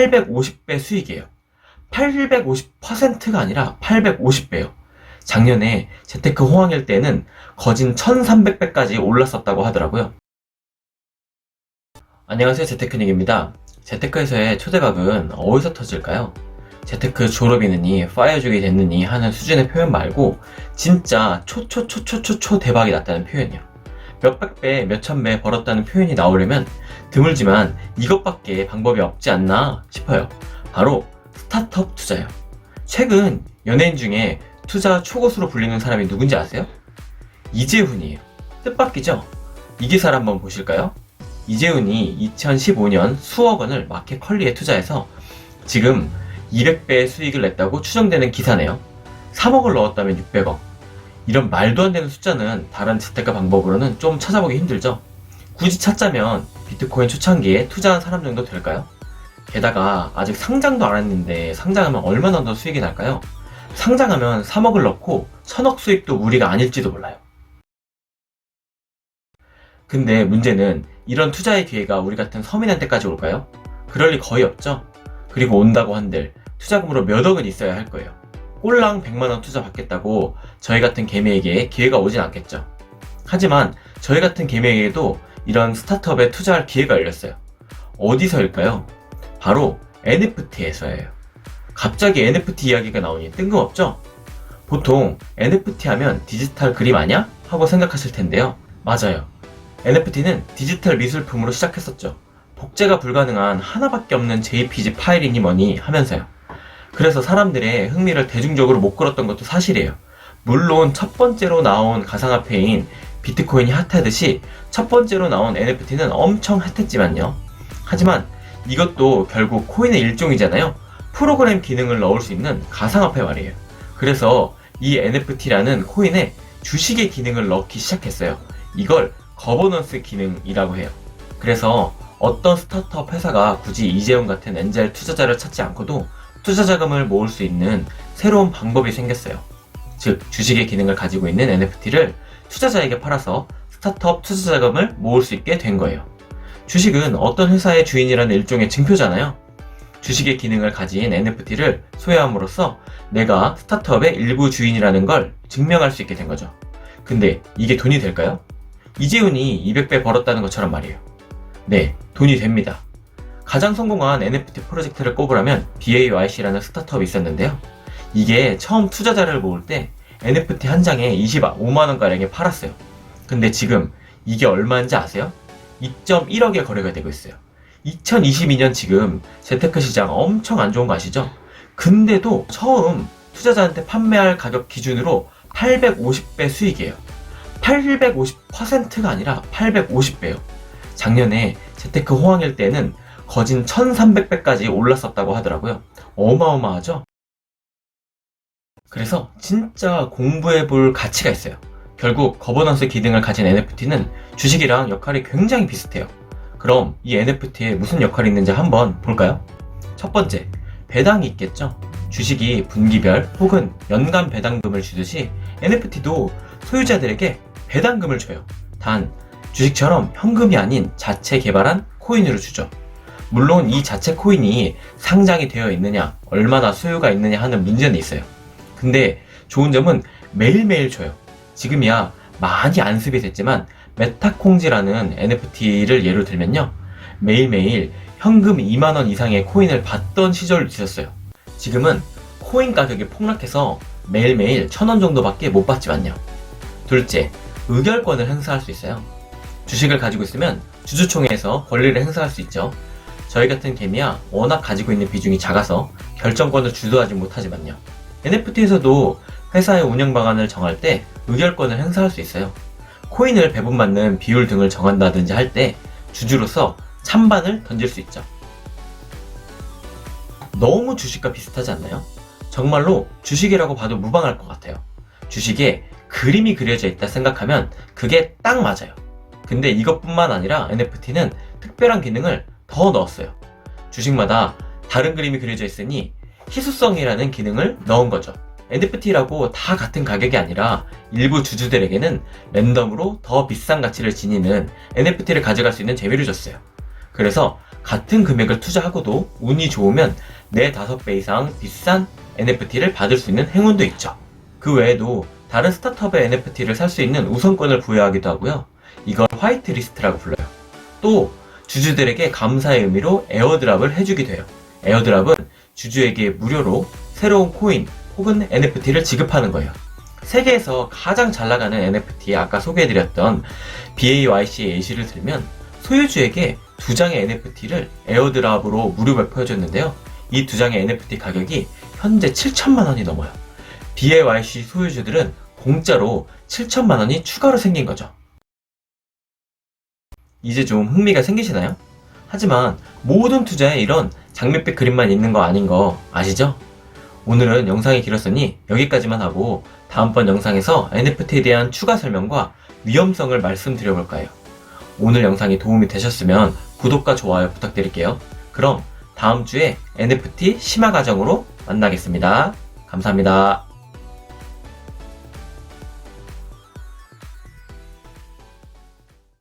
850배 수익이에요. 850%가 아니라 850배요. 작년에 재테크 호황일 때는 거진 1300배까지 올랐었다고 하더라고요. 안녕하세요, 재테크닉입니다. 재테크에서의 초대박은 어디서 터질까요? 재테크 졸업이느니 파이어족이 됐느니 하는 수준의 표현 말고 진짜 초초초초초초 대박이 났다는 표현이요. 몇백 배, 몇천 배 벌었다는 표현이 나오려면 드물지만 이것밖에 방법이 없지 않나 싶어요. 바로 스타트업 투자요. 최근 연예인 중에 투자 초고수로 불리는 사람이 누군지 아세요? 이재훈이에요. 뜻밖이죠? 이 기사를 한번 보실까요? 이재훈이 2015년 수억 원을 마켓컬리에 투자해서 지금 200배의 수익을 냈다고 추정되는 기사네요. 3억을 넣었다면 600억. 이런 말도 안 되는 숫자는 다른 재테크 방법으로는 좀 찾아보기 힘들죠? 굳이 찾자면 비트코인 초창기에 투자한 사람 정도 될까요? 게다가 아직 상장도 안 했는데 상장하면 얼마나 더 수익이 날까요? 상장하면 3억을 넣고 1000억 수익도 무리가 아닐지도 몰라요. 근데 문제는 이런 투자의 기회가 우리 같은 서민한테까지 올까요? 그럴 리 거의 없죠? 그리고 온다고 한들 투자금으로 몇 억은 있어야 할 거예요. 꼴랑 100만원 투자 받겠다고 저희 같은 개미에게 기회가 오진 않겠죠. 하지만 저희 같은 개미에게도 이런 스타트업에 투자할 기회가 열렸어요. 어디서일까요? 바로 NFT에서예요. 갑자기 NFT 이야기가 나오니 뜬금없죠? 보통 NFT 하면 디지털 그림 아냐? 하고 생각하실 텐데요. 맞아요. NFT는 디지털 미술품으로 시작했었죠. 복제가 불가능한 하나밖에 없는 JPG 파일이니 뭐니 하면서요. 그래서 사람들의 흥미를 대중적으로 못 끌었던 것도 사실이에요. 물론 첫 번째로 나온 가상화폐인 비트코인이 핫하듯이 첫 번째로 나온 NFT는 엄청 핫했지만요. 하지만 이것도 결국 코인의 일종이잖아요. 프로그램 기능을 넣을 수 있는 가상화폐 말이에요. 그래서 이 NFT라는 코인에 주식의 기능을 넣기 시작했어요. 이걸 거버넌스 기능이라고 해요. 그래서 어떤 스타트업 회사가 굳이 이재훈 같은 엔젤 투자자를 찾지 않고도 투자 자금을 모을 수 있는 새로운 방법이 생겼어요. 즉, 주식의 기능을 가지고 있는 NFT를 투자자에게 팔아서 스타트업 투자 자금을 모을 수 있게 된 거예요. 주식은 어떤 회사의 주인이라는 일종의 증표잖아요. 주식의 기능을 가진 NFT를 소유함으로써 내가 스타트업의 일부 주인이라는 걸 증명할 수 있게 된 거죠. 근데 이게 돈이 될까요? 이재훈이 200배 벌었다는 것처럼 말이에요. 네, 돈이 됩니다. 가장 성공한 NFT 프로젝트를 꼽으라면 BAYC라는 스타트업이 있었는데요. 이게 처음 투자자를 모을 때 NFT 한 장에 25만원가량에 팔았어요. 근데 지금 이게 얼마인지 아세요? 2.1억에 거래가 되고 있어요. 2022년 지금 재테크 시장 엄청 안 좋은 거 아시죠? 근데도 처음 투자자한테 판매할 가격 기준으로 850배 수익이에요. 850%가 아니라 850배요. 작년에 재테크 호황일 때는 거진 1300배까지 올랐었다고 하더라고요. 어마어마하죠? 그래서 진짜 공부해볼 가치가 있어요. 결국 거버넌스 기능을 가진 NFT는 주식이랑 역할이 굉장히 비슷해요. 그럼 이 NFT에 무슨 역할이 있는지 한번 볼까요? 첫 번째, 배당이 있겠죠? 주식이 분기별 혹은 연간 배당금을 주듯이 NFT도 소유자들에게 배당금을 줘요. 단, 주식처럼 현금이 아닌 자체 개발한 코인으로 주죠. 물론 이 자체 코인이 상장이 되어 있느냐, 얼마나 수요가 있느냐 하는 문제는 있어요. 근데 좋은 점은 매일매일 줘요. 지금이야 많이 안습이 됐지만 메타콩지라는 NFT를 예로 들면요. 매일매일 현금 2만원 이상의 코인을 받던 시절도 있었어요. 지금은 코인 가격이 폭락해서 매일매일 1000원 정도밖에 못 받지만요. 둘째, 의결권을 행사할 수 있어요. 주식을 가지고 있으면 주주총회에서 권리를 행사할 수 있죠. 저희 같은 개미야 워낙 가지고 있는 비중이 작아서 결정권을 주도하지 못하지만요. NFT에서도 회사의 운영 방안을 정할 때 의결권을 행사할 수 있어요. 코인을 배분받는 비율 등을 정한다든지 할 때 주주로서 찬반을 던질 수 있죠. 너무 주식과 비슷하지 않나요? 정말로 주식이라고 봐도 무방할 것 같아요. 주식에 그림이 그려져 있다 생각하면 그게 딱 맞아요. 근데 이것뿐만 아니라 NFT는 특별한 기능을 더 넣었어요. 주식마다 다른 그림이 그려져 있으니 희소성이라는 기능을 넣은 거죠. NFT라고 다 같은 가격이 아니라 일부 주주들에게는 랜덤으로 더 비싼 가치를 지니는 NFT를 가져갈 수 있는 재미를 줬어요. 그래서 같은 금액을 투자하고도 운이 좋으면 4, 5배 이상 비싼 NFT를 받을 수 있는 행운도 있죠. 그 외에도 다른 스타트업의 NFT를 살 수 있는 우선권을 부여하기도 하고요. 이걸 화이트 리스트라고 불러요. 또 주주들에게 감사의 의미로 에어드랍을 해주기도 해요. 에어드랍은 주주에게 무료로 새로운 코인 혹은 NFT를 지급하는 거예요. 세계에서 가장 잘 나가는 NFT, 아까 소개해드렸던 BAYC의 예시를 들면 소유주에게 2장의 NFT를 에어드랍으로 무료 배포해줬는데요. 이 2장의 NFT 가격이 현재 7천만 원이 넘어요. BAYC 소유주들은 공짜로 7천만 원이 추가로 생긴 거죠. 이제 좀 흥미가 생기시나요? 하지만 모든 투자에 이런 장밋빛 그림만 있는 거 아닌 거 아시죠? 오늘은 영상이 길었으니 여기까지만 하고 다음번 영상에서 NFT에 대한 추가 설명과 위험성을 말씀드려볼까 해요. 오늘 영상이 도움이 되셨으면 구독과 좋아요 부탁드릴게요. 그럼 다음 주에 NFT 심화 과정으로 만나겠습니다. 감사합니다.